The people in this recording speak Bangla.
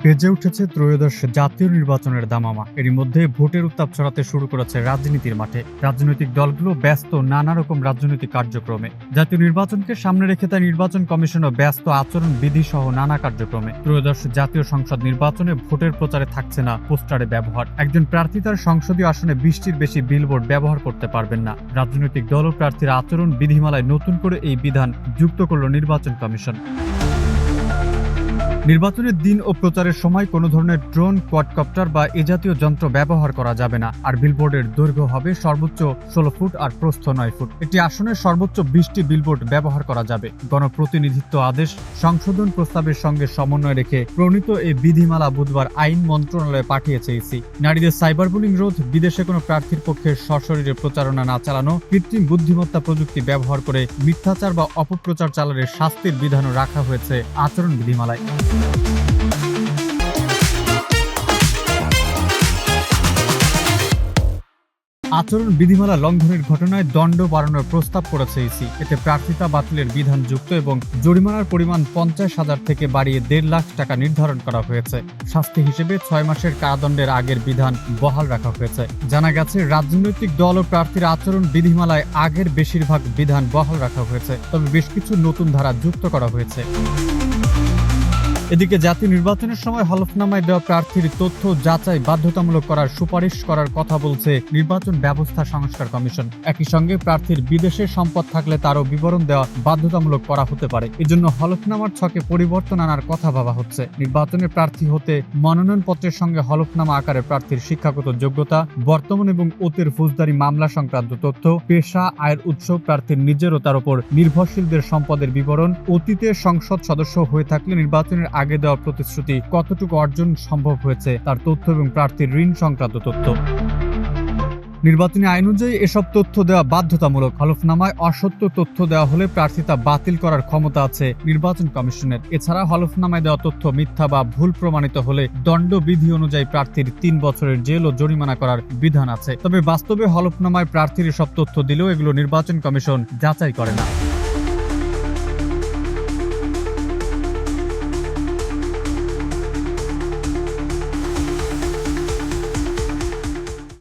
বেজে উঠেছে ত্রয়োদশ জাতীয় নির্বাচনের দামামা। এরই মধ্যে ভোটের উত্তাপ ছড়াতে শুরু করেছে রাজনীতির মাঠে। রাজনৈতিক দলগুলো ব্যস্ত নানা রকম রাজনৈতিক কার্যক্রমে। জাতীয় নির্বাচনকে সামনে রেখে তাই নির্বাচন কমিশনও ব্যস্ত আচরণ বিধি সহ নানা কার্যক্রমে। ত্রয়োদশ জাতীয় সংসদ নির্বাচনে ভোটের প্রচারে থাকছে না পোস্টারে ব্যবহার। একজন প্রার্থী তার সংসদীয় আসনে 20টির বেশি বিলবোর্ড ব্যবহার করতে পারবেন না। রাজনৈতিক দল ও প্রার্থীর আচরণ বিধিমালায় নতুন করে এই বিধান যুক্ত করল নির্বাচন কমিশন। নির্বাচনের দিন ও প্রচারের সময় কোনো ধরনের ড্রোন, কোয়াডকপ্টার বা এ জাতীয় যন্ত্র ব্যবহার করা যাবে না। আর বিলবোর্ডের দৈর্ঘ্য হবে সর্বোচ্চ 16 ফুট আর প্রস্থ 9 ফুট। একটি আসনে সর্বোচ্চ 20টি বিলবোর্ড ব্যবহার করা যাবে। গণপ্রতিনিধিত্ব আদেশ সংশোধন প্রস্তাবের সঙ্গে সমন্বয় রেখে প্রণীত এই বিধিমালা বুধবার আইন মন্ত্রণালয়ে পাঠিয়েছে ইসি। নারীদের সাইবার বুলিং রোধ, বিদেশে কোনো প্রার্থীর পক্ষে সশরীরে প্রচারণা না চালানো, কৃত্রিম বুদ্ধিমত্তা প্রযুক্তি ব্যবহার করে মিথ্যাচার বা অপপ্রচার চালানোর শাস্তির বিধানও রাখা হয়েছে আচরণ বিধিমালায়। আচরণ বিধিমালা লঙ্ঘনের ঘটনায় দণ্ড বাড়ানোর প্রস্তাব করেছে ইসি। এতে প্রার্থিতা বাতিলের বিধান যুক্ত এবং জরিমানার পরিমাণ 50,000 থেকে বাড়িয়ে 1.5 লাখ টাকা নির্ধারণ করা হয়েছে। শাস্তি হিসেবে 6 মাসের কারাদণ্ডের আগের বিধান বহাল রাখা হয়েছে। জানা গেছে, রাজনৈতিক দল ও প্রার্থীর আচরণ বিধিমালায় আগের বেশিরভাগ বিধান বহাল রাখা হয়েছে, তবে বেশ কিছু নতুন ধারা যুক্ত করা হয়েছে। এদিকে জাতীয় নির্বাচনের সময় হলফনামায় দেওয়া প্রার্থীর তথ্য যাচাই বাধ্যতামূলক করার সুপারিশ করার কথা বলছে নির্বাচন ব্যবস্থা সংস্কার কমিশন। একই সঙ্গে প্রার্থীর বিদেশে সম্পদ থাকলে তারও বিবরণ দেওয়া বাধ্যতামূলক করা হতে পারে। এজন্য হলফনামার ছকে পরিবর্তন আনার কথা ভাবা হচ্ছে। নির্বাচনে প্রার্থী হতে মনোনয়নপত্রের সঙ্গে হলফনামা আকারে প্রার্থীর শিক্ষাগত যোগ্যতা, বর্তমান এবং অতীতের ফৌজদারি মামলা সংক্রান্ত তথ্য, পেশা, আয়ের উৎস, প্রার্থীর নিজের ও তার উপর নির্ভরশীলদের সম্পদের বিবরণ, অতীতে সংসদ সদস্য হয়ে থাকলে নির্বাচনের আগে দেওয়া প্রতিশ্রুতি কতটুকু অর্জন সম্ভব হয়েছে তার তথ্য এবং প্রার্থীর ঋণ সংক্রান্ত তথ্য। নির্বাচনী আইন অনুযায়ী এসব তথ্য দেওয়া বাধ্যতামূলক। হলফনামায় অসত্য তথ্য দেওয়া হলে প্রার্থিতা বাতিল করার ক্ষমতা আছে নির্বাচন কমিশনের। এছাড়া হলফনামায় দেওয়া তথ্য মিথ্যা বা ভুল প্রমাণিত হলে দণ্ডবিধি অনুযায়ী প্রার্থীর 3 বছরের জেল ও জরিমানা করার বিধান আছে। তবে বাস্তবে হলফনামায় প্রার্থীর এসব তথ্য দিলেও এগুলো নির্বাচন কমিশন যাচাই করে না।